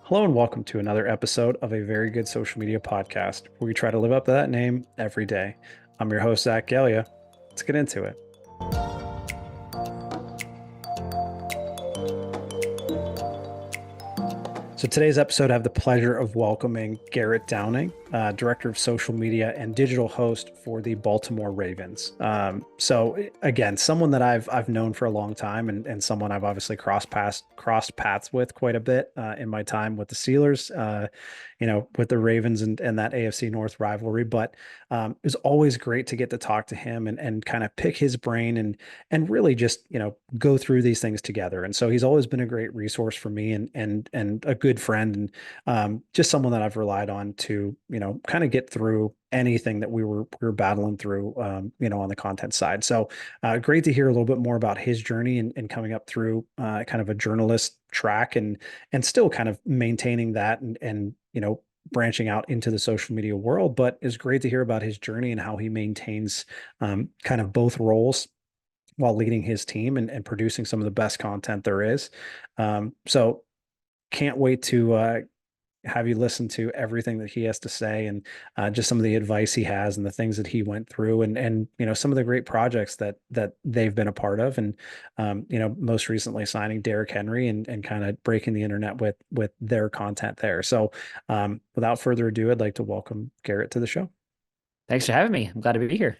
Hello and welcome to another episode of a very good social media podcast where we try to live up to that name every day. I'm your host, Zach Gallia. Let's get into it. So today's episode, I have the pleasure of welcoming Garrett Downing, Director of Social Media and Digital Host for the Baltimore Ravens. So again, someone that I've known for a long time, and someone I've obviously crossed paths with quite a bit in my time with the Steelers, with the Ravens and that AFC North rivalry. But it was always great to get to talk to him and kind of pick his brain and really just go through these things together. And so he's always been a great resource for me and a good friend and just someone that I've relied on to kind of get through anything that we were battling through on the content side. So great to hear a little bit more about his journey and coming up through kind of a journalist track and still kind of maintaining that and branching out into the social media world. But it's great to hear about his journey and how he maintains kind of both roles while leading his team and producing some of the best content there is. So can't wait to have you listen to everything that he has to say and just some of the advice he has and the things that he went through and some of the great projects that they've been a part of and most recently signing Derrick Henry and kind of breaking the internet with their content there. So without further ado, I'd like to welcome Garrett to the show. Thanks for having me. I'm glad to be here.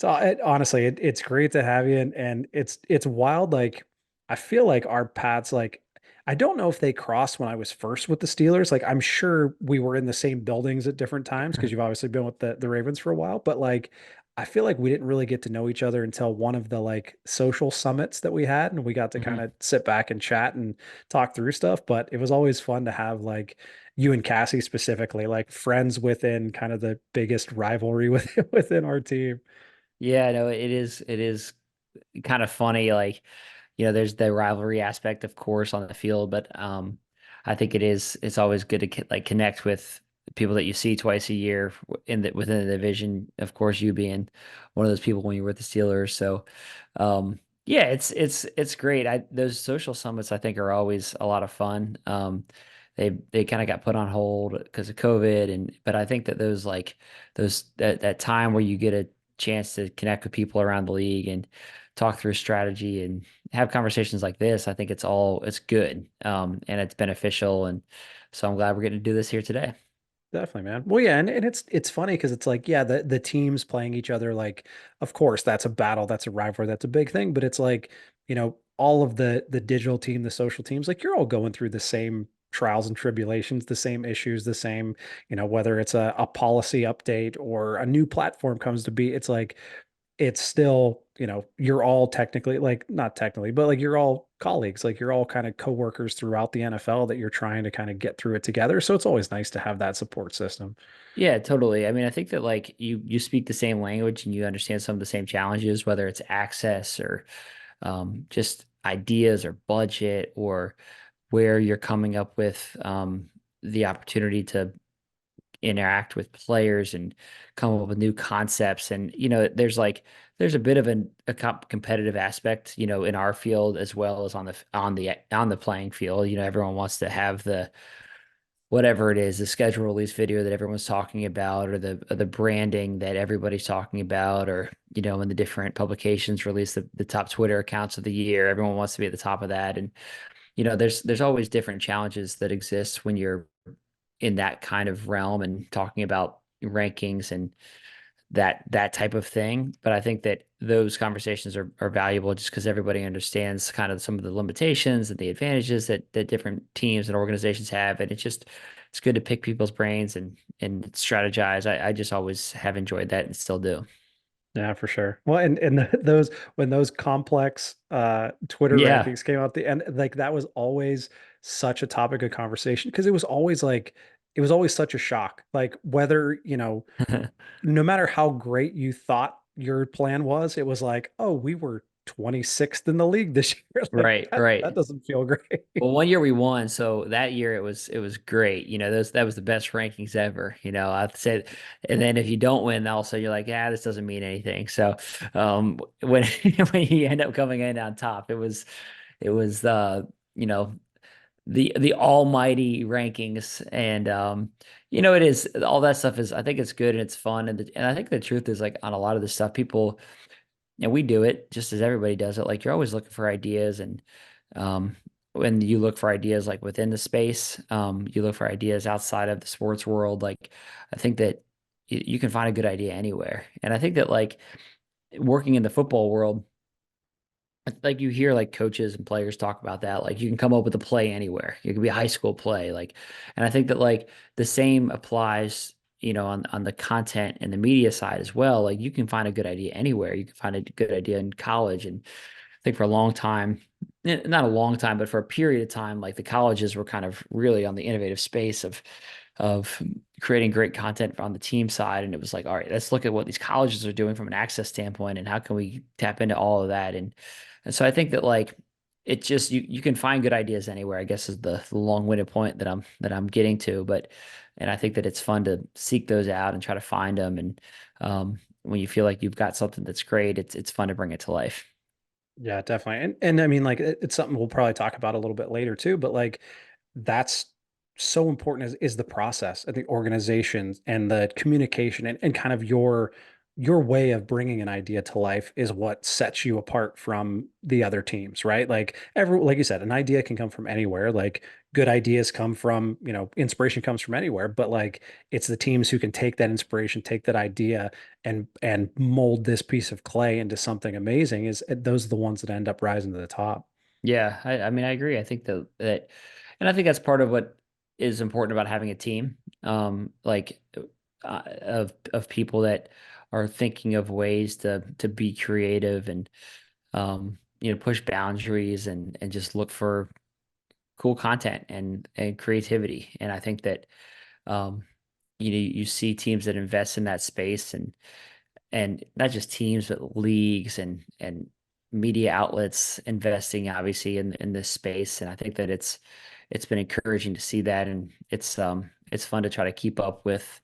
Honestly, it's great to have you, and it's wild. Like I feel like our paths, like I don't know if they crossed when I was first with the Steelers. Like I'm sure we were in the same buildings at different times because you've obviously been with the Ravens for a while. But like I feel like we didn't really get to know each other until one of the like social summits that we had, and we got to kind Mhm. of sit back and chat and talk through stuff. But it was always fun to have like you and Cassie specifically, like friends within kind of the biggest rivalry within our team. Yeah, no, it is kind of funny. Like, there's the rivalry aspect, of course, on the field, but I think it's always good to like connect with people that you see twice a year within the division. Of course, you being one of those people when you were with the Steelers. So, yeah, it's great. Those social summits I think are always a lot of fun. They kind of got put on hold because of COVID, but I think that that time where you get a chance to connect with people around the league and talk through strategy and have conversations like this, I think it's good. And it's beneficial. And so I'm glad we're getting to do this here today. Definitely, man. Well, yeah, and it's funny because it's like, yeah, the teams playing each other, like, of course, that's a battle, that's a rivalry, that's a big thing. But it's like, all of the digital team, the social teams, like you're all going through the same trials and tribulations, the same issues, the same, whether it's a policy update or a new platform comes to be, it's like it's still, you're all technically like not technically, but like you're all colleagues, like you're all kind of coworkers throughout the NFL that you're trying to kind of get through it together. So it's always nice to have that support system. Yeah, totally. I mean, I think that like you speak the same language and you understand some of the same challenges, whether it's access or just ideas or budget or where you're coming up with the opportunity to interact with players and come up with new concepts. And there's a bit of a competitive aspect, in our field as well as on the playing field. Everyone wants to have the whatever it is, the schedule release video that everyone's talking about, or the branding that everybody's talking about, or when the different publications release the top Twitter accounts of the year, everyone wants to be at the top of that. And there's always different challenges that exist when you're in that kind of realm and talking about rankings and that type of thing. But I think that those conversations are valuable just because everybody understands kind of some of the limitations and the advantages that different teams and organizations have. And it's good to pick people's brains and strategize. I just always have enjoyed that and still do. Yeah, for sure. Well, and those when those complex Twitter Yeah. rankings came out the end, like that was always such a topic of conversation because it was always such a shock. Like whether, no matter how great you thought your plan was, it was like, oh, we were 26th in the league this year. Like Right, that right. doesn't feel great. Well, one year we won, so that year it was great. That was the best rankings ever. I'd say, and then if you don't win, also you're like, yeah, this doesn't mean anything. So, when when you end up coming in on top, it was you know the almighty rankings. And it is, all that stuff is, I think it's good and it's fun. And I think the truth is, like, on a lot of this stuff, people, and we do it just as everybody does it. Like, you're always looking for ideas, and um, when you look for ideas like within the space, you look for ideas outside of the sports world. Like, I think that you can find a good idea anywhere. And I think that, like, working in the football world, like, you hear like coaches and players talk about that. Like, you can come up with a play anywhere. It could be a high school play. Like, and I think that, like, the same applies, on the content and the media side as well. Like, you can find a good idea anywhere. You can find a good idea in college. And I think for a long time, not a long time, but for a period of time, like, the colleges were kind of really on the innovative space of creating great content on the team side. And it was like, all right, let's look at what these colleges are doing from an access standpoint and how can we tap into all of that. And so I think that, like, it just, you can find good ideas anywhere, I guess, is the long-winded point that I'm getting to. But and I think that it's fun to seek those out and try to find them. And when you feel like you've got something that's great, it's fun to bring it to life. Yeah, definitely. And I mean, like, it's something we'll probably talk about a little bit later too, but like that's so important is the process and the organization and the communication and kind of your way of bringing an idea to life is what sets you apart from the other teams, right? Like you said, an idea can come from anywhere. Like good ideas come from, inspiration comes from anywhere, but like it's the teams who can take that inspiration, take that idea and mold this piece of clay into something amazing is those are the ones that end up rising to the top. Yeah, I mean, I agree. I think and I think that's part of what is important about having a team, like, of people that are thinking of ways to be creative and push boundaries and just look for cool content and creativity. And I think that um, you see teams that invest in that space, and not just teams, but leagues and media outlets investing obviously in this space. And I think that it's been encouraging to see that, and it's fun to try to keep up with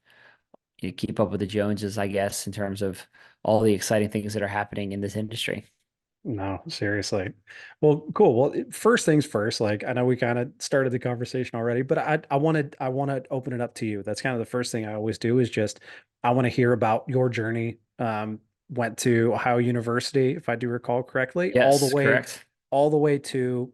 the Joneses, I guess, in terms of all the exciting things that are happening in this industry. No, seriously. Well, cool. Well, first things first, like I know we kind of started the conversation already, but I want to open it up to you. That's kind of the first thing I always do is just I want to hear about your journey. Went to Ohio University, if I do recall correctly, Yes, correct. all the way to,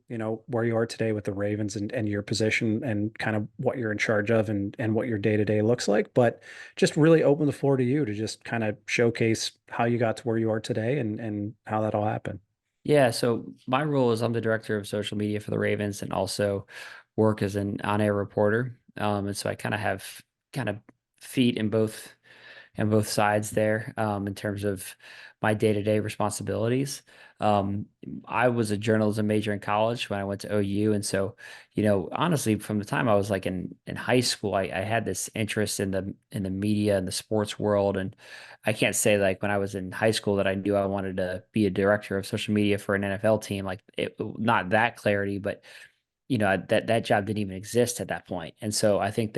where you are today with the Ravens and your position and kind of what you're in charge of and what your day-to-day looks like. But just really open the floor to you to just kind of showcase how you got to where you are today and how that all happened. Yeah, so my role is I'm the director of social media for the Ravens and also work as an on-air reporter. And so I kind of have kind of feet in both sides there, in terms of my day-to-day responsibilities. Um, I was a journalism major in college when I went to OU. And so, honestly, from the time I was like in high school, I had this interest in the media and the sports world. And I can't say, like, when I was in high school that I knew I wanted to be a director of social media for an NFL team, like, not that clarity, but that job didn't even exist at that point. And so I think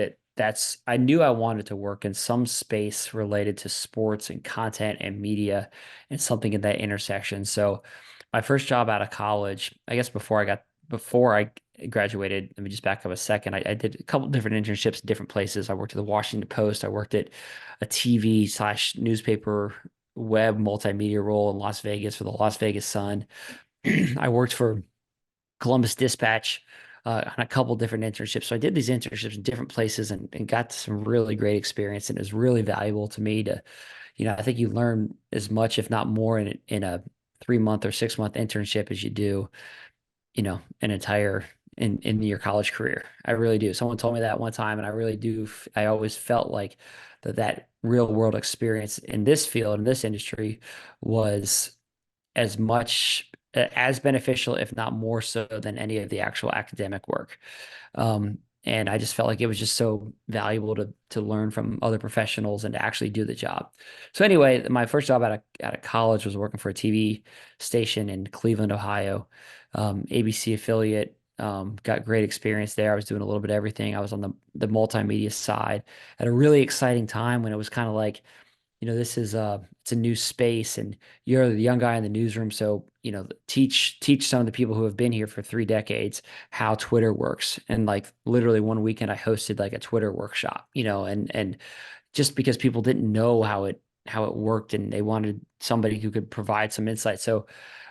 I knew I wanted to work in some space related to sports and content and media and something in that intersection. So my first job out of college, I guess before I graduated, let me just back up a second. I did a couple different internships in different places. I worked at the Washington Post. I worked at a TV/newspaper web multimedia role in Las Vegas for the Las Vegas Sun. I worked for Columbus Dispatch on a couple different internships. So I did these internships in different places and got some really great experience. And it was really valuable to me to, I think you learn as much, if not more, in a 3 month or 6 month internship as you do, an entire in your college career. I really do. Someone told me that one time, and I really do. I always felt like that real world experience in this field, in this industry, was as much as beneficial, if not more so, than any of the actual academic work. And I just felt like it was just so valuable to learn from other professionals and to actually do the job. So anyway, my first job out of college was working for a TV station in Cleveland, Ohio, ABC affiliate. Got great experience there. I was doing a little bit of everything. I was on the multimedia side at a really exciting time when it was kind of like, this is it's a new space and you're the young guy in the newsroom. So, teach some of the people who have been here for 3 decades how Twitter works. And like literally one weekend I hosted like a Twitter workshop, and just because people didn't know how it worked and they wanted somebody who could provide some insight. So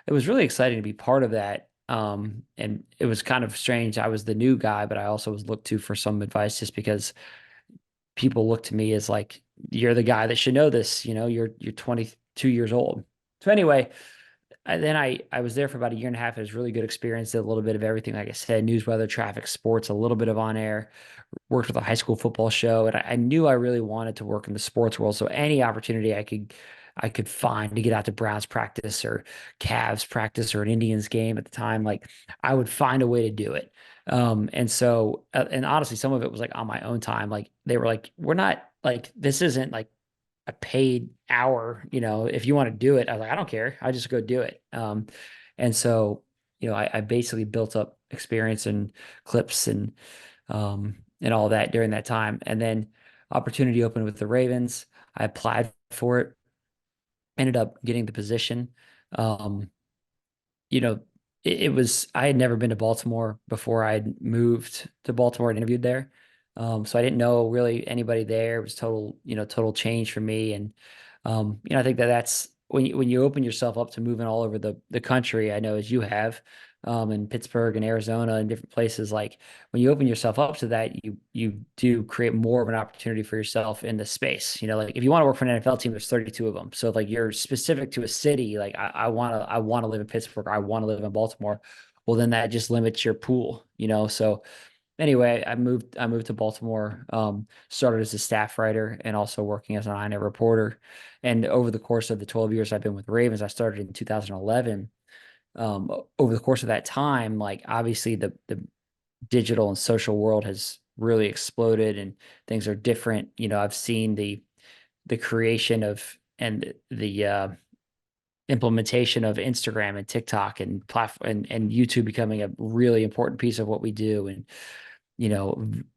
it was really exciting to be part of that. And it was kind of strange. I was the new guy, but I also was looked to for some advice just because people look to me as like, you're the guy that should know this, you're 22 years old. So anyway, then I was there for about a year and a half. It was a really good experience. Did a little bit of everything, like I said, news, weather, traffic, sports, a little bit of on air, worked with a high school football show, and I knew I really wanted to work in the sports world. So any opportunity I could find to get out to Browns practice or Cavs practice or an Indians game at the time, like I would find a way to do it. And honestly, some of it was like on my own time. Like they were like, we're not like, this isn't like a paid hour, if you want to do it. I was like, I don't care. I just go do it. And so, I basically built up experience and clips and all that during that time. And then opportunity opened with the Ravens. I applied for it, ended up getting the position. Um, you know, it was, I had never been to Baltimore before I'd moved to Baltimore and interviewed there. So I didn't know really anybody there. It was total change for me. And, I think that that's when you open yourself up to moving all over the country, I know as you have, in Pittsburgh and Arizona and different places, like when you open yourself up to that, you do create more of an opportunity for yourself in the space. Like if you want to work for an NFL team, there's 32 of them. So if like you're specific to a city, like I want to live in Pittsburgh, I want to live in Baltimore. Well, then that just limits your pool. So anyway, I moved to Baltimore, started as a staff writer and also working as an I N A reporter. And over the course of the 12 years I've been with Ravens, I started in 2011. Over the course of that time, like obviously the digital and social world has really exploded and things are different. I've seen the creation of and the implementation of Instagram and TikTok and platform and YouTube becoming a really important piece of what we do. And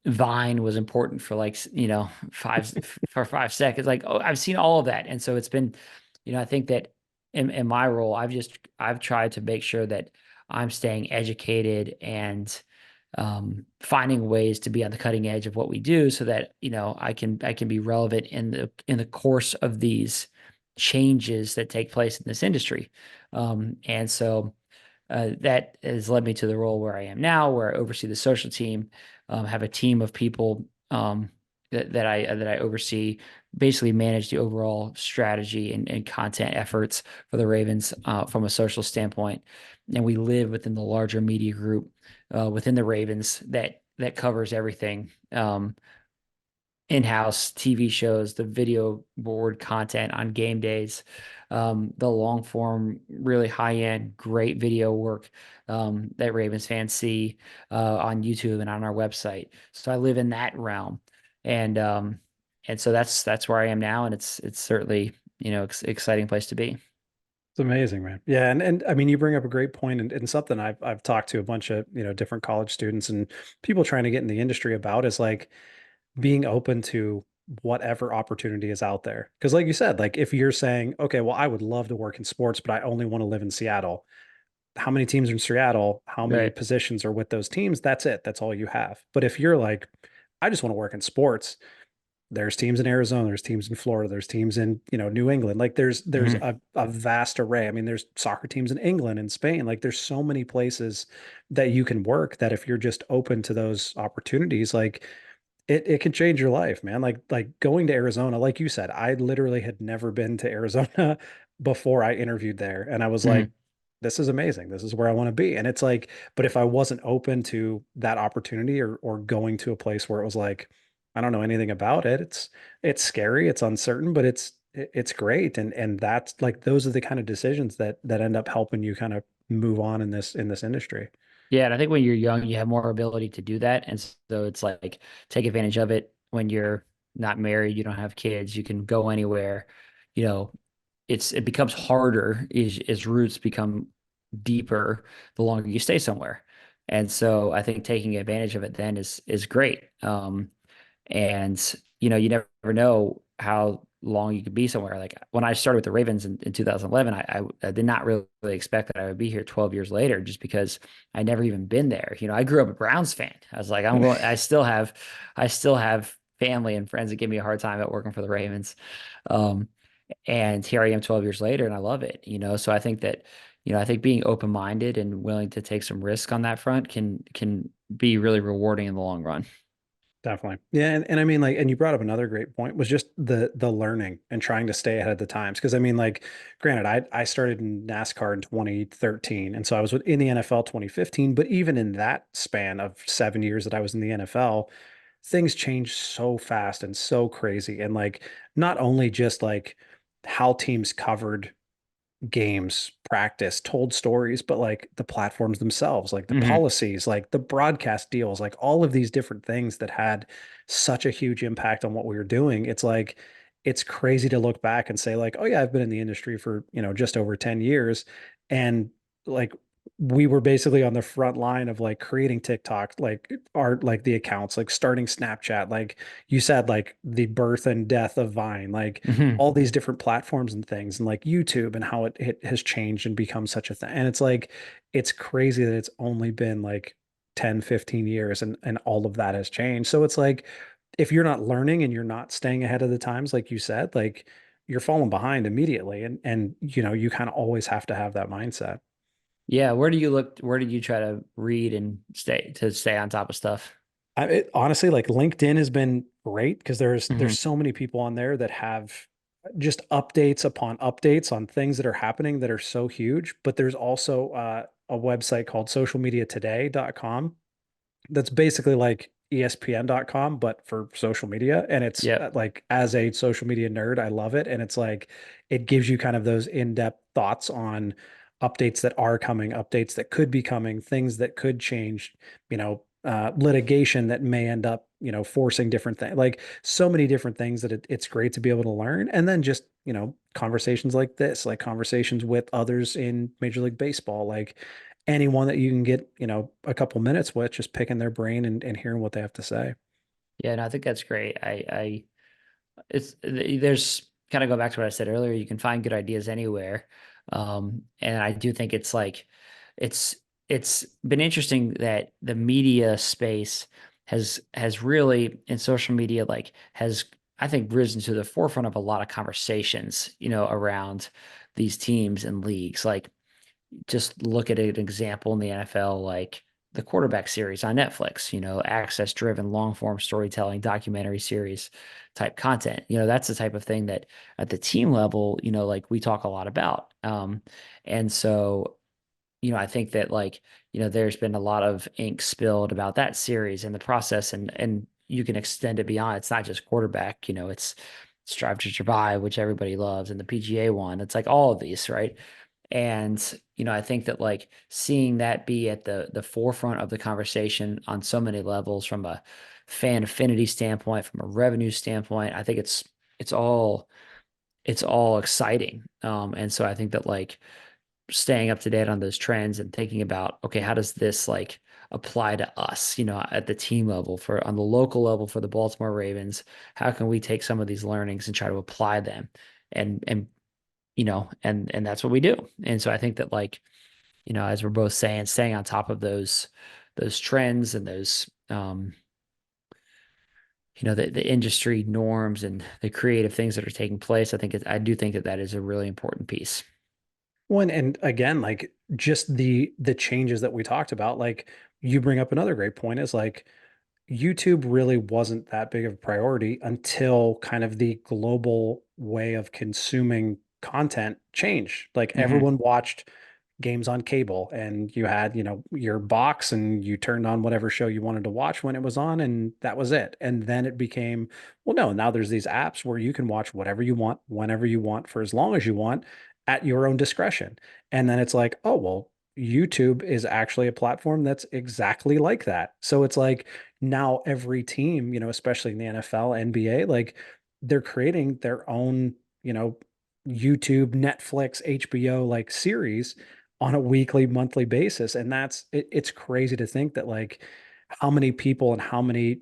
Vine was important for like, for 5 seconds. Like, oh, I've seen all of that. And so it's been, I think that in my role, I've tried to make sure that I'm staying educated and finding ways to be on the cutting edge of what we do so that, I can be relevant in the course of these changes that take place in this industry. And so that has led me to the role where I am now, where I oversee the social team, have a team of people that I oversee, basically manage the overall strategy and content efforts for the Ravens from a social standpoint. And we live within the larger media group within the Ravens that covers everything. In-house TV shows, the video board content on game days, the long form, really high-end, great video work that Ravens fans see on YouTube and on our website. So I live in that realm, and so that's where I am now, and it's certainly exciting place to be. It's amazing, man. Yeah, and I mean, you bring up a great point, and something I've talked to a bunch of different college students and people trying to get in the industry about is like being open to whatever opportunity is out there. Because, like you said, like if you're saying, okay, well, I would love to work in sports, but I only want to live in Seattle. How many teams are in Seattle? How many Right. positions are with those teams? That's it. That's all you have. But if you're like, I just want to work in sports, there's teams in Arizona, there's teams in Florida, there's teams in, New England. Like there's Mhm. a vast array. I mean, there's soccer teams in England and Spain. Like there's so many places that you can work that if you're just open to those opportunities, like it can change your life, man. Like going to Arizona, like you said, I literally had never been to Arizona before I interviewed there. And I was like, Mhm. this is amazing. This is where I want to be. And it's like, but if I wasn't open to that opportunity or going to a place where it was like, I don't know anything about it, it's scary, it's uncertain, but it's great. And that's like those are the kind of decisions that end up helping you kind of move on in this industry. Yeah, and I think when you're young, you have more ability to do that. And so it's like take advantage of it when you're not married, you don't have kids, you can go anywhere. You know, it becomes harder as roots become deeper the longer you stay somewhere. And so I think taking advantage of it then is great. And you never know how long you could be somewhere. Like when I started with the Ravens in 2011, I did not really expect that I would be here 12 years later, just because I never even been there. I grew up a Browns fan. I was like, I still have family and friends that give me a hard time at working for the Ravens. Um, and here I am 12 years later and I love it. So I think that, I think being open-minded and willing to take some risk on that front can be really rewarding in the long run. Definitely. Yeah. And I mean, like, and you brought up another great point was just the learning and trying to stay ahead of the times. Cause I mean, like, granted, I started in NASCAR in 2013. And so I was in the NFL 2015, but even in that span of 7 years that I was in the NFL, things changed so fast and so crazy. And like, not only just like how teams covered games, practice, told stories, but like the platforms themselves, like the Hmm. policies, like the broadcast deals, like all of these different things that had such a huge impact on what we were doing. It's like, it's crazy to look back and say, like, oh, yeah, I've been in the industry for, just over 10 years. And like, we were basically on the front line of like creating TikTok, like art, like the accounts, like starting Snapchat, like you said, like the birth and death of Vine, like Hmm. all these different platforms and things and like YouTube and how it has changed and become such a thing. And it's like, it's crazy that it's only been like 10, 15 years and all of that has changed. So it's like, if you're not learning and you're not staying ahead of the times, like you said, like you're falling behind immediately. And you kind of always have to have that mindset. Yeah, where do you look? Where did you try to read and stay on top of stuff? Honestly, like LinkedIn has been great because there's Hmm. so many people on there that have just updates upon updates on things that are happening that are so huge. But there's also a website called socialmediatoday.com that's basically like ESPN.com, but for social media. And it's Yep. like, as a social media nerd, I love it. And it's like, it gives you kind of those in-depth thoughts on updates that are coming, updates that could be coming, things that could change, litigation that may end up, forcing different things, like so many different things that it's great to be able to learn. And then just, conversations like this, like conversations with others in Major League Baseball, like anyone that you can get, a couple minutes with, just picking their brain and hearing what they have to say. Yeah, and I think that's great. There's kind of go back to what I said earlier. You can find good ideas anywhere, and I do think it's like it's it's been interesting that the media space has really in social media like has I think risen to the forefront of a lot of conversations, around these teams and leagues. Like just look at an example in the NFL, like the quarterback series on Netflix, access driven, long form storytelling, documentary series type content. That's the type of thing that at the team level, like we talk a lot about. And so, I think that like, there's been a lot of ink spilled about that series and the process and you can extend it beyond. It's not just quarterback, it's Drive to Survive, which everybody loves, and the PGA one. It's like all of these, right? And I think that like seeing that be at the forefront of the conversation on so many levels, from a fan affinity standpoint, from a revenue standpoint, I think it's all it's all exciting. And so I think that like staying up to date on those trends and thinking about, okay, how does this like apply to us, at the team level, for on the local level for the Baltimore Ravens, how can we take some of these learnings and try to apply them? And and that's what we do. And so I think that like, as we're both saying, staying on top of those trends and those the industry norms and the creative things that are taking place, I do think that that is a really important piece. One, and again, like just the changes that we talked about, like you bring up another great point is like YouTube really wasn't that big of a priority until kind of the global way of consuming content changed. Like Hmm. everyone watched games on cable and you had, your box and you turned on whatever show you wanted to watch when it was on and that was it. And then it became, well, no, now there's these apps where you can watch whatever you want, whenever you want, for as long as you want at your own discretion. And then it's like, oh, well, YouTube is actually a platform that's exactly like that. So it's like now every team, especially in the NFL, NBA, like they're creating their own, YouTube, Netflix, HBO like series on a weekly, monthly basis. And it's crazy to think that like how many people and how many,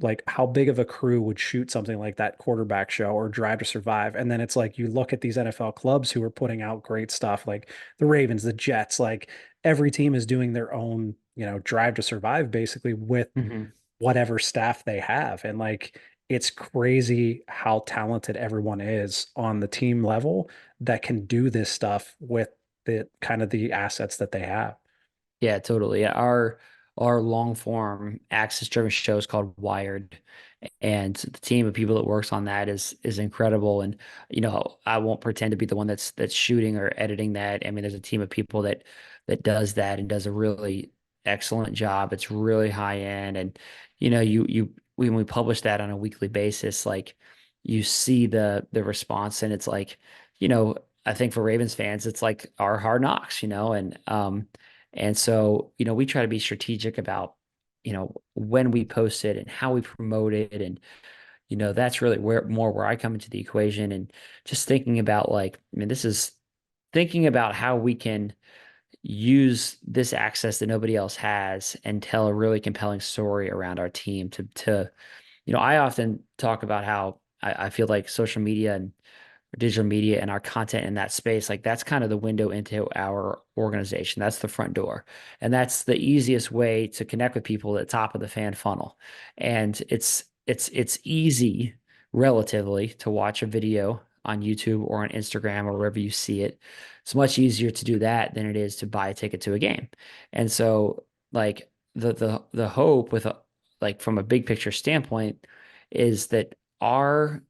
like how big of a crew would shoot something like that quarterback show or Drive to Survive. And then it's like you look at these NFL clubs who are putting out great stuff, like the Ravens, the Jets, like every team is doing their own, Drive to Survive basically with Mhm. whatever staff they have. And like it's crazy how talented everyone is on the team level that can do this stuff with the kind of the assets that they have. Yeah, totally. Yeah, our long form access driven show is called Wired, and the team of people that works on that is incredible. And I won't pretend to be the one that's shooting or editing that. I mean, there's a team of people that does that and does a really excellent job. It's really high end, and you when we publish that on a weekly basis, like you see the response, and it's like, I think for Ravens fans, it's like our Hard Knocks, and so, we try to be strategic about, when we post it and how we promote it. And, that's really where I come into the equation, and just thinking about like, I mean, this is thinking about how we can use this access that nobody else has and tell a really compelling story around our team I often talk about how I feel like social media and digital media and our content in that space, like that's kind of the window into our organization. That's the front door. And that's the easiest way to connect with people at the top of the fan funnel. And it's easy relatively to watch a video on YouTube or on Instagram or wherever you see it. It's much easier to do that than it is to buy a ticket to a game. And so like the hope with like from a big picture standpoint is that our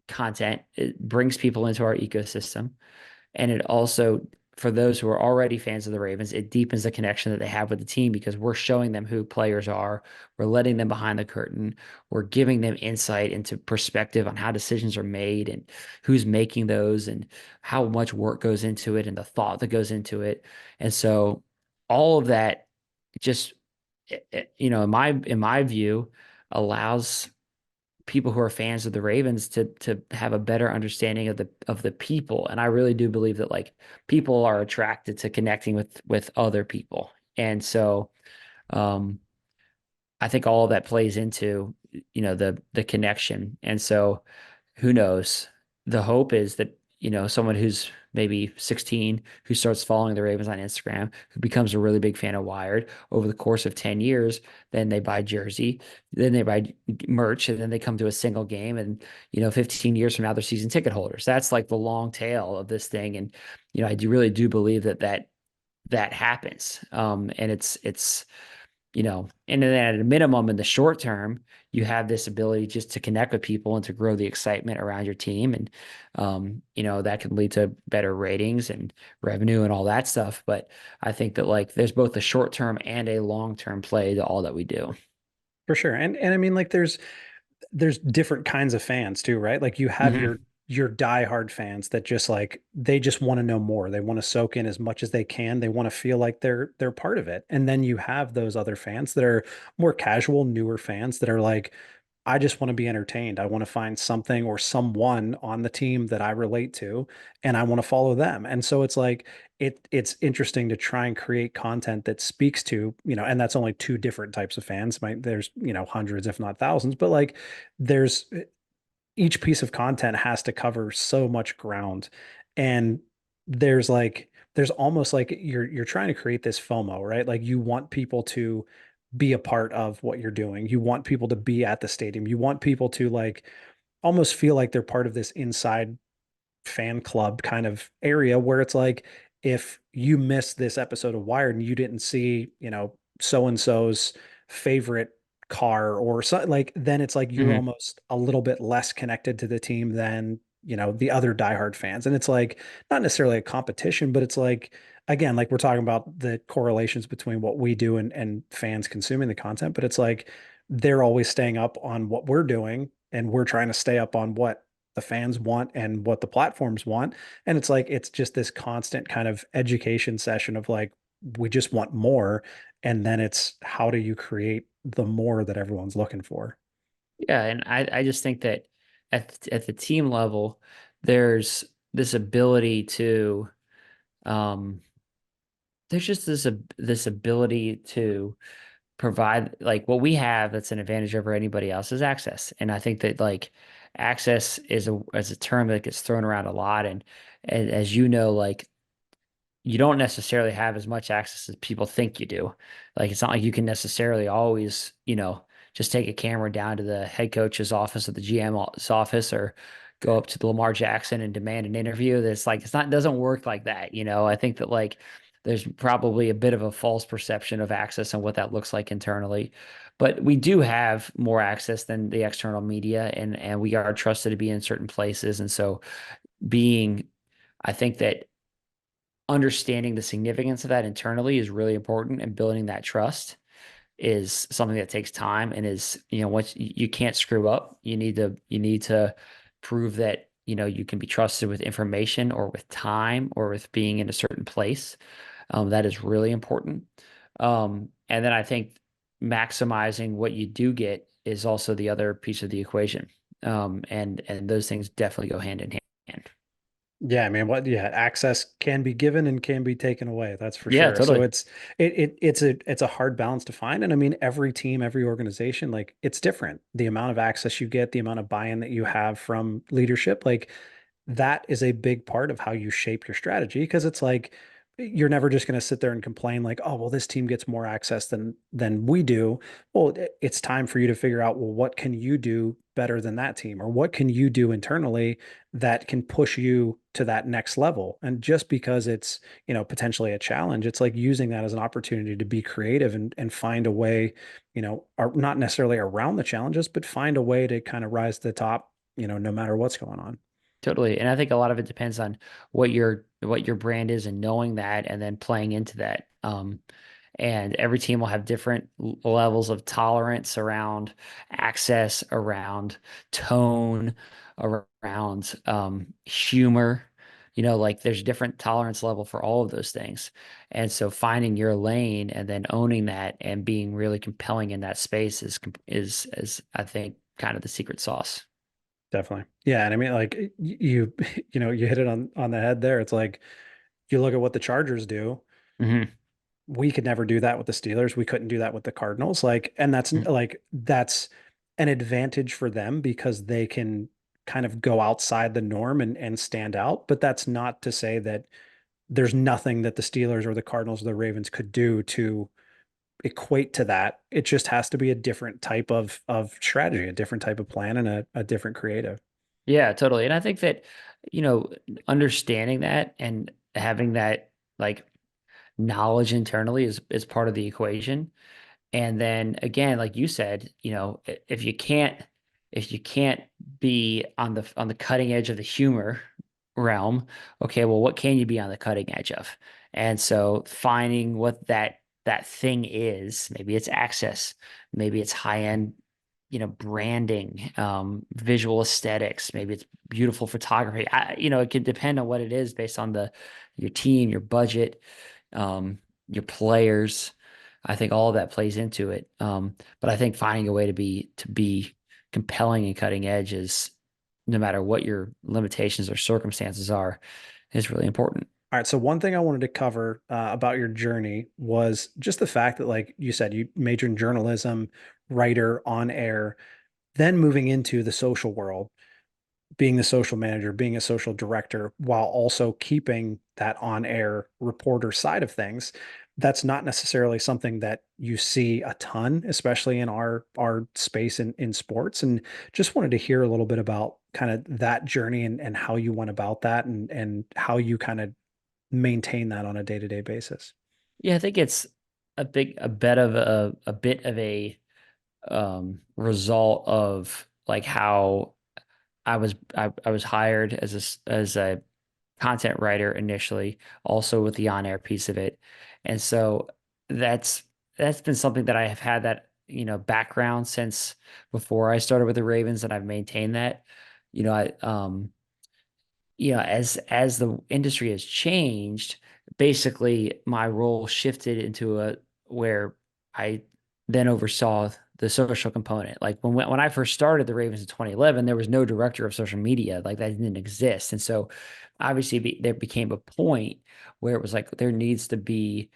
content, it brings people into our ecosystem. And it also, for those who are already fans of the Ravens, it deepens the connection that they have with the team because we're showing them who players are. We're letting them behind the curtain. We're giving them insight into perspective on how decisions are made and who's making those and how much work goes into it and the thought that goes into it. And so all of that just, in my view, allows people who are fans of the Ravens to have a better understanding of the people. And I really do believe that like people are attracted to connecting with other people. And so um I think all of that plays into, the connection. And so who knows? The hope is that, someone who's maybe 16 who starts following the Ravens on Instagram, who becomes a really big fan of Wired over the course of 10 years, then they buy jersey, then they buy merch, and then they come to a single game. And, 15 years from now, they're season ticket holders. That's like the long tail of this thing. And, I really do believe that happens. And and then at a minimum in the short term, you have this ability just to connect with people and to grow the excitement around your team. And, that can lead to better ratings and revenue and all that stuff. But I think that like there's both a short term and a long term play to all that we do. For sure. And I mean like there's different kinds of fans too, right? Like you have Hmm. your diehard fans that just like they just want to know more. They want to soak in as much as they can. They want to feel like they're part of it. And then you have those other fans that are more casual, newer fans that are like, I just want to be entertained. I want to find something or someone on the team that I relate to and I want to follow them. And so it's like it's interesting to try and create content that speaks to, and that's only two different types of fans. There's, hundreds if not thousands, but like there's each piece of content has to cover so much ground. And there's almost like you're trying to create this FOMO, right? Like you want people to be a part of what you're doing. You want people to be at the stadium. You want people to like almost feel like they're part of this inside fan club kind of area where it's like if you missed this episode of Wired and you didn't see, so and so's favorite car or so, like then it's like you're Hmm. almost a little bit less connected to the team than, the other diehard fans. And it's like not necessarily a competition, but it's like again, like we're talking about the correlations between what we do and fans consuming the content, but it's like they're always staying up on what we're doing and we're trying to stay up on what the fans want and what the platforms want. And it's like it's just this constant kind of education session of like we just want more. And then it's how do you create the more that everyone's looking for? Yeah. And I just think that at the team level, there's this ability to, um, there's just this ability to provide like what we have that's an advantage over anybody else is access. And I think that like access is a term that gets thrown around a lot. And as you know, like you don't necessarily have as much access as people think you do. Like it's not like you can necessarily always, just take a camera down to the head coach's office or the GM's office or go up to the Lamar Jackson and demand an interview. That's like it doesn't work like that. I think that like there's probably a bit of a false perception of access and what that looks like internally. But we do have more access than the external media and we are trusted to be in certain places. And so being I think that understanding the significance of that internally is really important and building that trust is something that takes time and is once you can't screw up you need to prove that you can be trusted with information or with time or with being in a certain place. That is really important. And then I think maximizing what you do get is also the other piece of the equation. And those things definitely go hand in hand. Yeah, I mean, yeah, access can be given and can be taken away. That's for Yeah, sure. So totally. it's a hard balance to find. And I mean, every team, every organization, like it's different. The amount of access you get, the amount of buy-in that you have from leadership, like that is a big part of how you shape your strategy because it's like you're never just going to sit there and complain like, oh well, this team gets more access than we do. Well, it's time for you to figure out, well, what can you do better than that team, or what can you do internally that can push you to that next level. And just because it's potentially a challenge, it's like using that as an opportunity to be creative and find a way, or not necessarily around the challenges, but find a way to kind of rise to the top, no matter what's going on. Totally. And I think a lot of it depends on what your brand is and knowing that and then playing into that. And every team will have different levels of tolerance around access, around tone, around humor. Like there's different tolerance level for all of those things. And so finding your lane and then owning that and being really compelling in that space is I think kind of the secret sauce. Definitely. Yeah. And I mean, like you, you hit it on the head there. It's like you look at what the Chargers do. Hmm. We could never do that with the Steelers. We couldn't do that with the Cardinals. Like, and that's an advantage for them because they can kind of go outside the norm and stand out. But that's not to say that there's nothing that the Steelers or the Cardinals or the Ravens could do to equate to that. It just has to be a different type of strategy, a different type of plan, and a different creative. Yeah, totally. And I think that, you know, understanding that and having that like knowledge internally is part of the equation. And then again, like you said, if you can't be on the cutting edge of the humor realm, okay, well, what can you be on the cutting edge of? And so finding what that thing is, maybe it's access, maybe it's high-end, branding, visual aesthetics, maybe it's beautiful photography. It can depend on what it is based on your team, your budget, your players. I think all of that plays into it. But I think finding a way to be compelling and cutting edge is no matter what your limitations or circumstances are, is really important. All right. So one thing I wanted to cover about your journey was just the fact that, like you said, you majored in journalism, writer, on air, then moving into the social world, being the social manager, being a social director, while also keeping that on air reporter side of things. That's not necessarily something that you see a ton, especially in our space in sports. And just wanted to hear a little bit about kind of that journey and how you went about that and how you kind of maintain that on a day-to-day basis. Yeah, I think it's a bit of a result of like how I was hired as a content writer initially, also with the on-air piece of it. And so that's that's been something that I have had that, background since before I started with the Ravens, and I've maintained that. I as the industry has changed, basically my role shifted into a where I then oversaw the social component. Like when I first started the Ravens in 2011, there was no director of social media, like that didn't exist. And so obviously there became a point where it was like there needs to be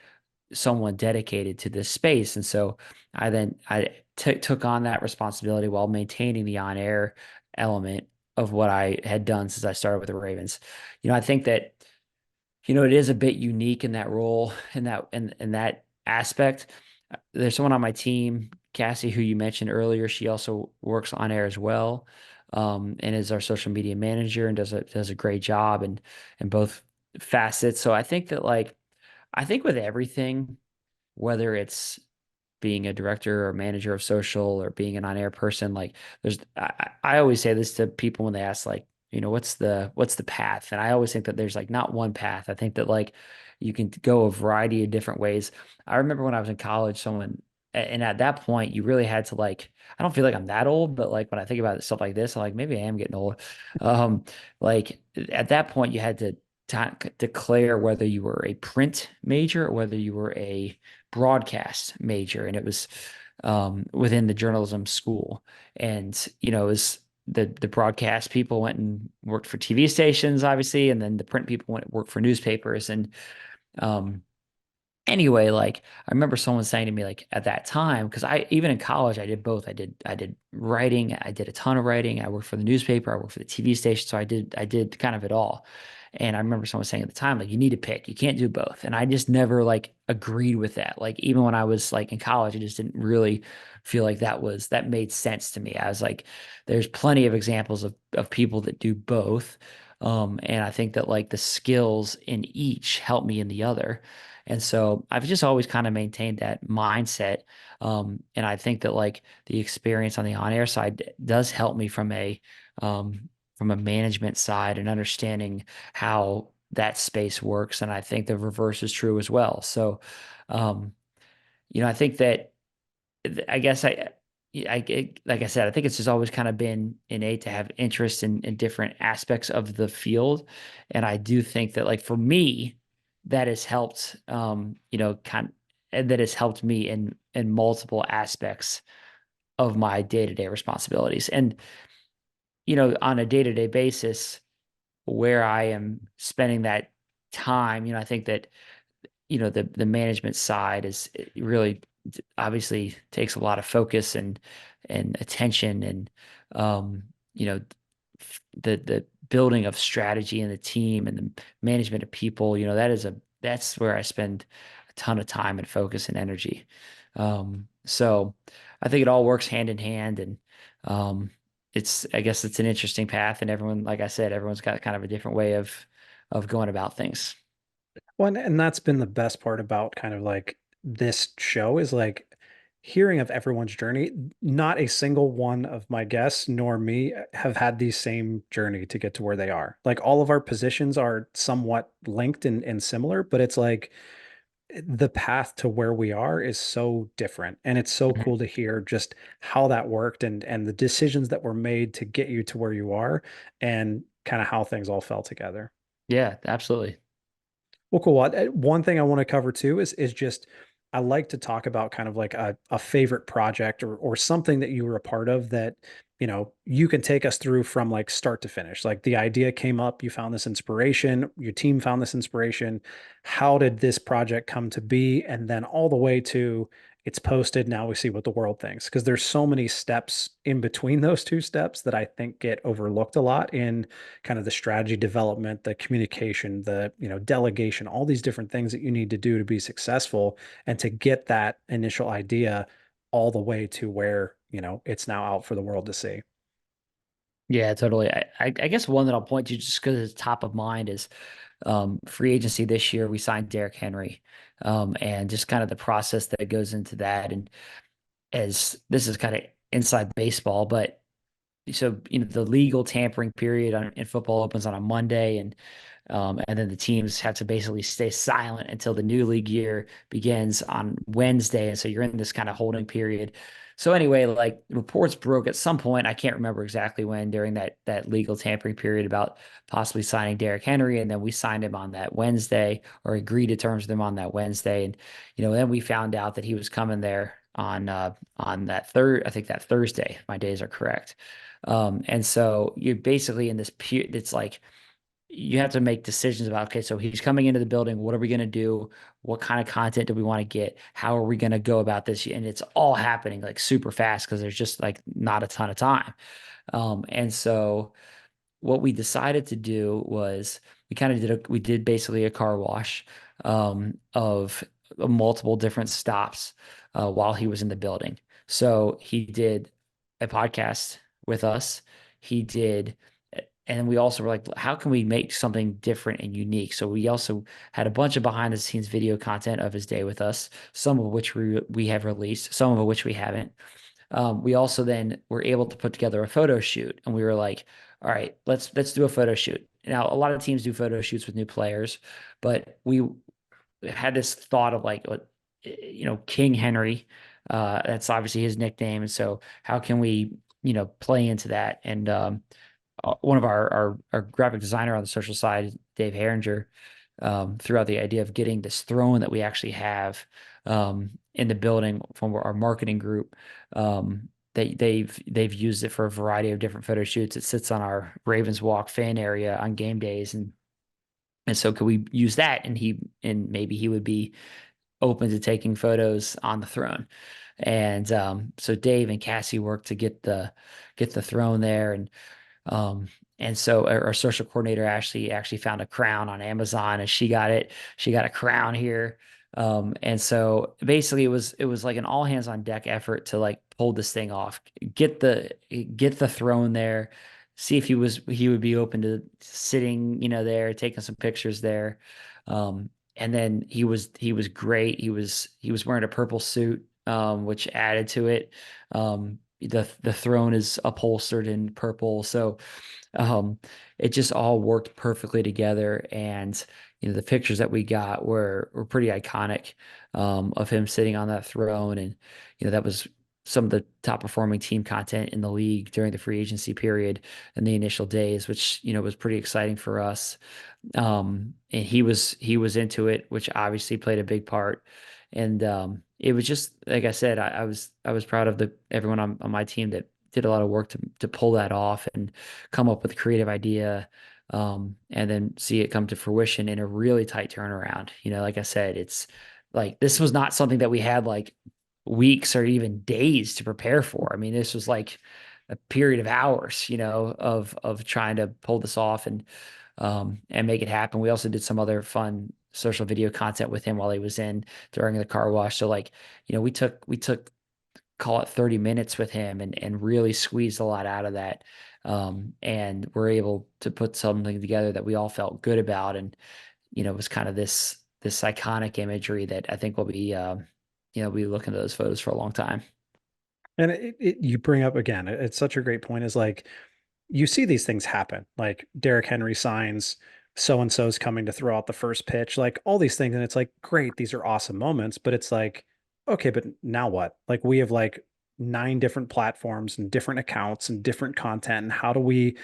someone dedicated to this space. And so I took on that responsibility while maintaining the on-air element of what I had done since I started with the Ravens. I think that, it is a bit unique in that role, in that aspect. There's someone on my team, Cassie, who you mentioned earlier. She also works on air as well, and is our social media manager and does a great job in both facets. So I think that I think with everything, whether it's being a director or manager of social or being an on-air person, I always say this to people when they ask what's the path? And I always think that there's not one path. I think that you can go a variety of different ways. I remember when I was in college, and at that point you really had to I don't feel like I'm that old, but when I think about stuff like this, I'm like, maybe I am getting old. Um, at that point you had to declare whether you were a print major or whether you were a broadcast major, and it was within the journalism school. And it was the broadcast people went and worked for TV stations, obviously, and then the print people went and worked for newspapers. And um, anyway, I remember someone saying to me at that time, because I even in college I did both. I did writing, I did a ton of writing. I worked for the newspaper, I worked for the TV station, so I did kind of it all. And I remember someone saying at the time, you need to pick, you can't do both. And I just never agreed with that. Even when I was in college, I just didn't really feel like that made sense to me. I was like, there's plenty of examples of people that do both. And I think that the skills in each help me in the other. And so I've just always kind of maintained that mindset. And I think that the experience on the on-air side does help me from a management side and understanding how that space works. And I think the reverse is true as well. So, um, I think that I guess like I said, I think it's just always kind of been innate to have interest in different aspects of the field. And I do think that for me, that has helped, and that has helped me in multiple aspects of my day-to-day responsibilities. And, on a day-to-day basis, where I am spending that time, I think that the management side is it really obviously takes a lot of focus and attention and um you know the building of strategy and the team and the management of people, that's where I spend a ton of time and focus and energy. So I think it all works hand in hand, and um I guess it's an interesting path, and everyone, like I said, everyone's got kind of a different way of going about things. Well, and that's been the best part about kind of this show is hearing of everyone's journey. Not a single one of my guests nor me have had the same journey to get to where they are. All of our positions are somewhat linked and similar, but it's the path to where we are is so different. And it's so Mhm. cool to hear just how that worked and the decisions that were made to get you to where you are and kind of how things all fell together. Yeah, absolutely. Well, cool. One thing I want to cover too is just I like to talk about kind of a favorite project or something that you were a part of that, you can take us through from start to finish. Like the idea came up, you found this inspiration, your team found this inspiration. How did this project come to be? And then all the way to it's posted. Now we see what the world thinks. Because there's so many steps in between those two steps that I think get overlooked a lot in kind of the strategy development, the communication, the, delegation, all these different things that you need to do to be successful and to get that initial idea all the way to where, it's now out for the world to see. Yeah, totally. I guess one that I'll point to just because it's top of mind is free agency this year. We signed Derrick Henry, and just kind of the process that goes into that. And as this is kind of inside baseball, but so the legal tampering period in football opens on a Monday, and then the teams have to basically stay silent until the new league year begins on Wednesday. And so you're in this kind of holding period. So anyway, reports broke at some point, I can't remember exactly when, during that legal tampering period, about possibly signing Derrick Henry. And then we signed him on that Wednesday, or agreed to terms with him on that Wednesday. And then we found out that he was coming there on that I think that Thursday. My days are correct. And so you're basically in this period. It's you have to make decisions about, okay, so he's coming into the building. What are we going to do? What kind of content do we want to get? How are we going to go about this? And it's all happening like super fast because there's just like not a ton of time. And so what we decided to do was we did basically a car wash of multiple different stops while he was in the building. So he did a podcast with us. He did, and we also were like, how can we make something different and unique? So we also had a bunch of behind the scenes video content of his day with us, some of which we have released, some of which we haven't. We also then were able to put together a photo shoot, and we were like, all right, let's do a photo shoot. Now, a lot of teams do photo shoots with new players, but we had this thought of like, King Henry. That's obviously his nickname, and so how can we, play into that? And one of our graphic designer on the social side, Dave Herringer, threw out the idea of getting this throne that we actually have in the building from our marketing group. They've used it for a variety of different photo shoots. It sits on our Ravens Walk fan area on game days, and so could we use that? And maybe he would be open to taking photos on the throne. And so Dave and Cassie worked to get the throne there, um, and so our social coordinator actually found a crown on Amazon, and she got it. She got a crown here. And so basically it was like an all hands on deck effort to like pull this thing off, get the throne there, see if he would be open to sitting, there, taking some pictures there. And then he was great. He was wearing a purple suit, which added to it. The throne is upholstered in purple, so um, it just all worked perfectly together. And the pictures that we got were pretty iconic, of him sitting on that throne. And that was some of the top performing team content in the league during the free agency period and the initial days, which was pretty exciting for us. And he was into it, which obviously played a big part. And it was just like I said, I was proud of the everyone on my team that did a lot of work to pull that off and come up with a creative idea, and then see it come to fruition in a really tight turnaround. Like I said, it's like this was not something that we had like weeks or even days to prepare for. I mean, this was like a period of hours, of trying to pull this off and make it happen. We also did some other fun social video content with him while he was in during the car wash. So like, we took call it 30 minutes with him and really squeezed a lot out of that. And we're able to put something together that we all felt good about. And, it was kind of this iconic imagery that I think will be looking at those photos for a long time. And you bring up again, it's such a great point is like, you see these things happen. Like Derrick Henry signs, so and so's coming to throw out the first pitch, like all these things. And it's like, great, these are awesome moments. But it's like, okay, but now what? Like we have like nine different platforms and different accounts and different content. And how do we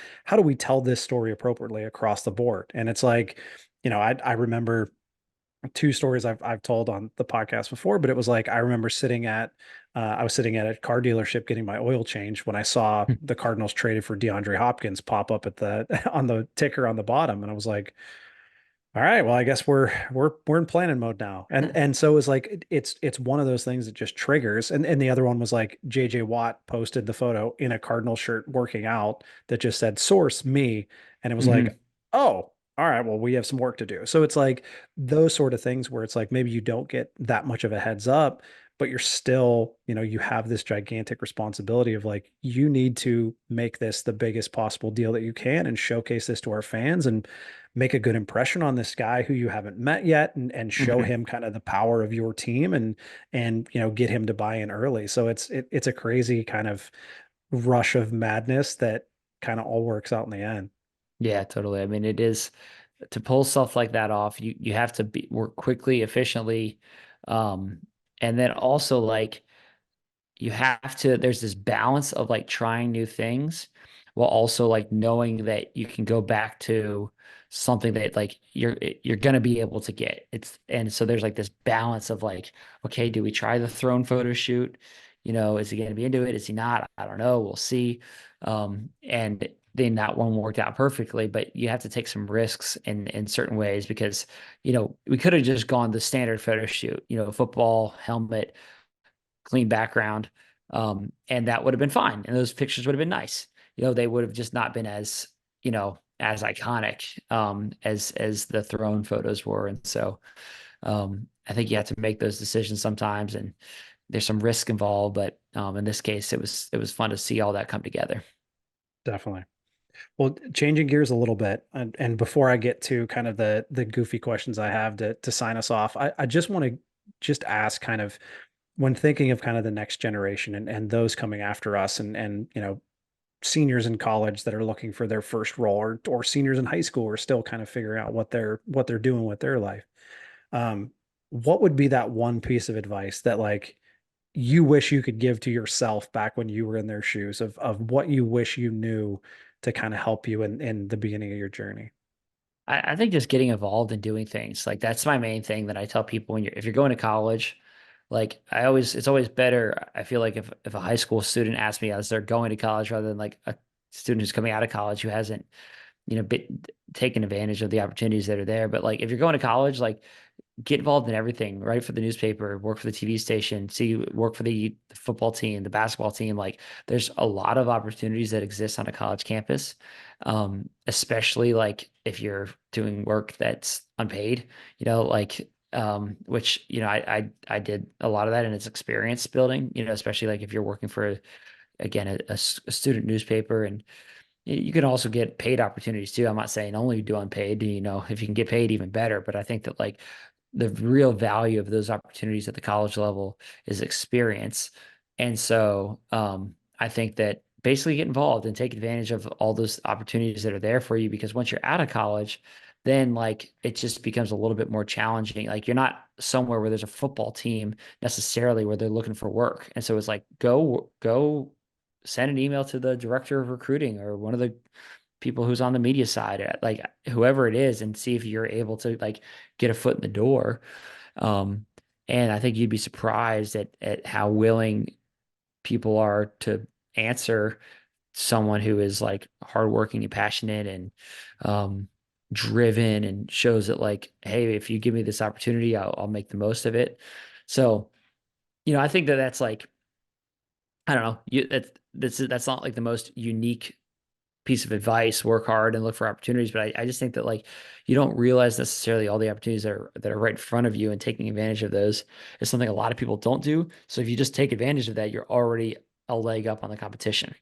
tell this story appropriately across the board? And it's like, I remember two stories I've told on the podcast before, but it was like I remember I was sitting at a car dealership getting my oil change when I saw the Cardinals traded for DeAndre Hopkins pop up at the on the ticker on the bottom, and I was like, all right, well, I guess we're in planning mode now. And so it was like it's one of those things that just triggers. And the other one was like JJ Watt posted the photo in a Cardinal shirt working out that just said source me. And it was Hmm. like, oh, all right, well, we have some work to do. So it's like those sort of things where it's like maybe you don't get that much of a heads up, but you're still, you have this gigantic responsibility of like, you need to make this the biggest possible deal that you can and showcase this to our fans and make a good impression on this guy who you haven't met yet and show Hmm. him kind of the power of your team and get him to buy in early. So it's a crazy kind of rush of madness that kind of all works out in the end. Yeah, totally. I mean, it is to pull stuff like that off, you have to work quickly, efficiently, um, and then also like you have to there's this balance of like trying new things while also like knowing that you can go back to something that like you're gonna be able to get. And so there's like this balance of like, okay, do we try the throne photo shoot? Is he gonna be into it? Is he not? I don't know. We'll see. And then that one worked out perfectly. But you have to take some risks in certain ways because, we could have just gone the standard photo shoot, football, helmet, clean background, and that would have been fine. And those pictures would have been nice. They would have just not been as iconic as the throne photos were. And so I think you have to make those decisions sometimes, and there's some risk involved. But in this case, it was fun to see all that come together. Definitely. Well, changing gears a little bit, and before I get to kind of the goofy questions I have to sign us off, I just want to just ask kind of when thinking of kind of the next generation and those coming after us and seniors in college that are looking for their first role or seniors in high school who are still kind of figuring out what they're doing with their life. Um, what would be that one piece of advice that like you wish you could give to yourself back when you were in their shoes of what you wish you knew to kind of help you in the beginning of your journey? I think just getting involved and doing things like that's my main thing that I tell people if you're going to college, like it's always better. I feel like if a high school student asks me as they're going to college rather than like a student who's coming out of college who hasn't, been taken advantage of the opportunities that are there. But like if you're going to college, like get involved in everything, write for the newspaper, work for the TV station, work for the football team, the basketball team. Like there's a lot of opportunities that exist on a college campus. Especially like if you're doing work that's unpaid, like which, I did a lot of that and it's experience building, especially like if you're working for again a student newspaper, and you can also get paid opportunities too. I'm not saying only do unpaid, if you can get paid even better, but I think that like the real value of those opportunities at the college level is experience. And so I think that basically get involved and take advantage of all those opportunities that are there for you because once you're out of college, then like it just becomes a little bit more challenging. Like you're not somewhere where there's a football team necessarily where they're looking for work. And so it's like go send an email to the director of recruiting or one of the people who's on the media side, like whoever it is, and see if you're able to like get a foot in the door. Um, and I think you'd be surprised at how willing people are to answer someone who is like hardworking and passionate and um, driven and shows that like, hey, if you give me this opportunity, I'll make the most of it. So, I think that that's like, I don't know, that's not like the most unique piece of advice, work hard and look for opportunities. But I just think that like you don't realize necessarily all the opportunities that are right in front of you, and taking advantage of those is something a lot of people don't do. So if you just take advantage of that, you're already a leg up on the competition.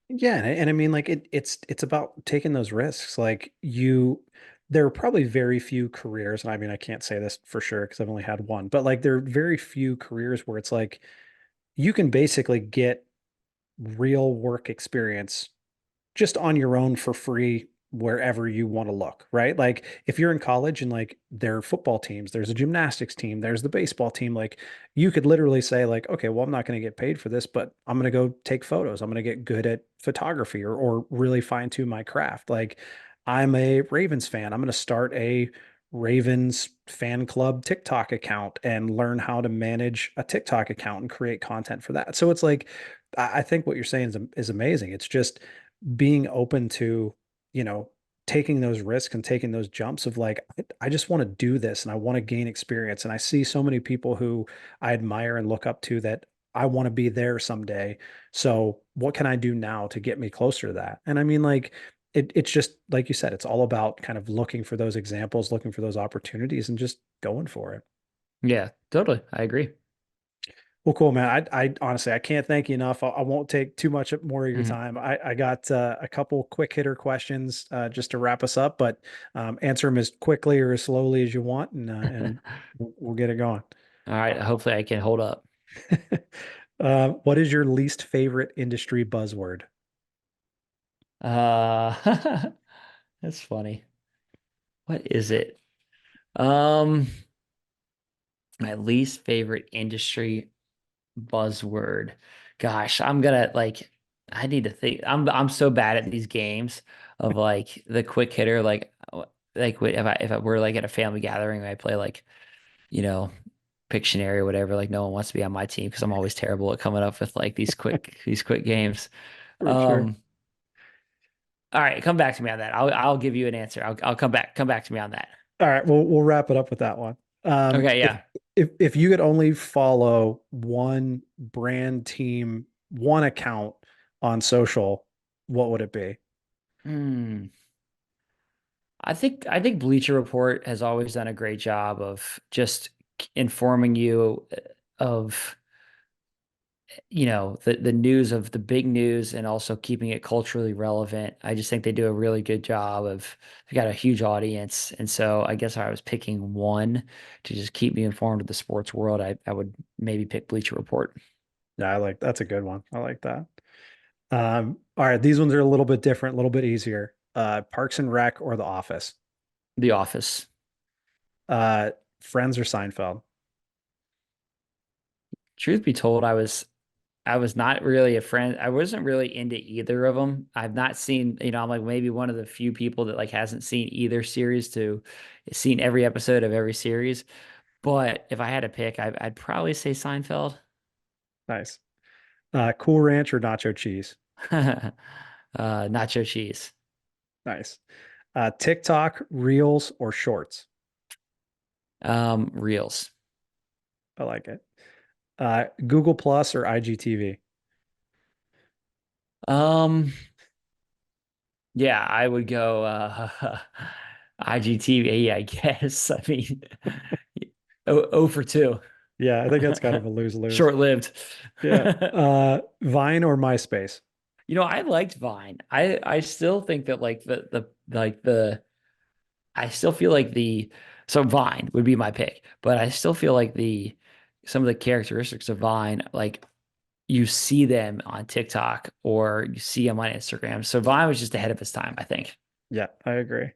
Yeah, and I mean like it's about taking those risks. Like there are probably very few careers, and I mean I can't say this for sure because I've only had one, but like there are very few careers where it's like you can basically get real work experience just on your own for free wherever you want to look, right? Like if you're in college and like there are football teams, there's a gymnastics team, there's the baseball team, like you could literally say like, okay, well, I'm not going to get paid for this, but I'm going to go take photos. I'm going to get good at photography or really fine tune my craft. Like I'm a Ravens fan. I'm going to start a Ravens fan club TikTok account and learn how to manage a TikTok account and create content for that. So it's like, I think what you're saying is amazing. It's just being open to, you know, taking those risks and taking those jumps of like, I just want to do this and I want to gain experience. And I see so many people who I admire and look up to that I want to be there someday. So what can I do now to get me closer to that? And I mean, like, it's just like you said, it's all about kind of looking for those examples, looking for those opportunities and just going for it. Yeah, totally. I agree. Well, cool, man. I honestly, I can't thank you enough. I won't take too much more of your Mhm. time. I got a couple quick hitter questions just to wrap us up, but answer them as quickly or as slowly as you want, and we'll get it going. All right. Hopefully I can hold up. What is your least favorite industry buzzword? Uh, that's funny. What is it? Um, my least favorite industry buzzword. Gosh, I'm gonna like I need to think. I'm so bad at these games of like the quick hitter, like if I were like at a family gathering, I play like, you know, Pictionary or whatever, like no one wants to be on my team because I'm always terrible at coming up with like these quick games. For sure. Um All right, come back to me on that. I'll give you an answer. I'll come back to me on that. All right, we'll wrap it up with that one. Okay, If yeah. if you could only follow one brand team, one account on social, what would it be? Hmm. I think Bleacher Report has always done a great job of just informing you of the news of the big news and also keeping it culturally relevant. I just think they do a really good job of they got a huge audience. And so I guess if I was picking one to just keep me informed of the sports world, I would maybe pick Bleacher Report. Yeah, that's a good one. I like that. All right, these ones are a little bit different, a little bit easier. Parks and Rec or The Office? The Office. Uh, Friends or Seinfeld? Truth be told, I was not really a friend. I wasn't really into either of them. I've not seen, I'm like maybe one of the few people that like hasn't seen either series to seen every episode of every series. But if I had to pick, I'd probably say Seinfeld. Nice. Cool Ranch or Nacho Cheese? Nacho cheese. Nice. TikTok, Reels, or Shorts? Reels. I like it. Google Plus or IGTV? Um, yeah, I would go IGTV, I guess. I mean, oh for 2. Yeah, I think that's kind of a lose-lose. Short-lived. Yeah. Vine or MySpace? I liked Vine. I still think that like the I still feel like the so Vine would be my pick, but I still feel like the some of the characteristics of Vine, like you see them on TikTok or you see them on Instagram. So Vine was just ahead of its time, I think. Yeah, I agree.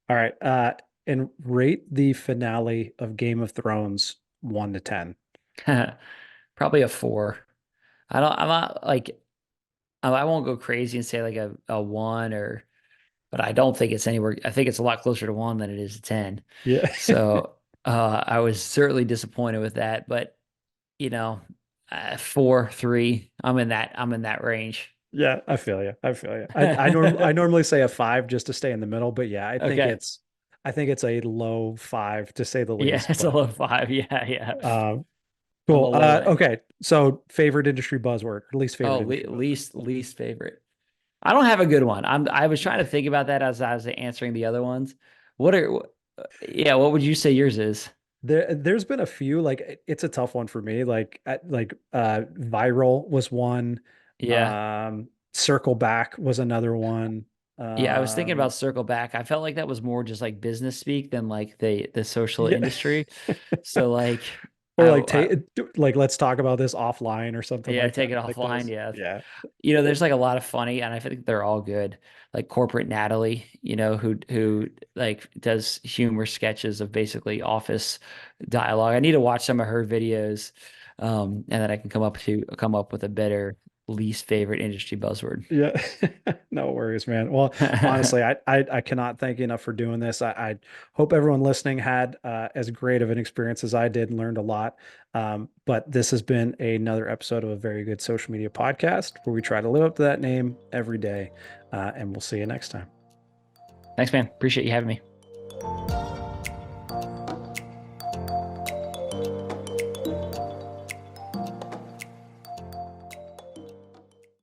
All right. And rate the finale of Game of Thrones 1 to 10. Probably a 4. I'm not like I won't go crazy and say like a 1 or but I don't think it's anywhere. I think it's a lot closer to 1 than it is to 10. Yeah. So I was certainly disappointed with that, but you know, 4, 3, I'm in that range. Yeah, I feel you. I feel you. I normally say a 5 just to stay in the middle, but yeah, Okay. I think it's a low 5 to say the Yeah, least. it's a But low 5. Yeah, yeah. um, On the cool. low end. Okay. So favorite industry buzzword, or least Oh, favorite industry buzzword. least favorite. I don't have a good one. I was trying to think about that as I was answering the other ones. What are yeah, what would you say yours is? There's been a few like it's a tough one for me. Viral was one. Yeah. Circle back was another one. Yeah, I was thinking Um, about Circle Back. I felt like that was more just like business speak than like the social yeah. industry. So like Or I like let's talk about this offline or something yeah, like that. take it Like offline. those. Yeah. Yeah. There's like a lot of funny, and I think they're all good. Like corporate Natalie, who like does humor sketches of basically office dialogue. I need to watch some of her videos, and then I can come up with a better least favorite industry buzzword. Yeah. No worries, man. Well, honestly, I cannot thank you enough for doing this. I hope everyone listening had as great of an experience as I did and learned a lot. But this has been another episode of a very good social media podcast where we try to live up to that name every day. And we'll see you next time. Thanks, man. Appreciate you having me.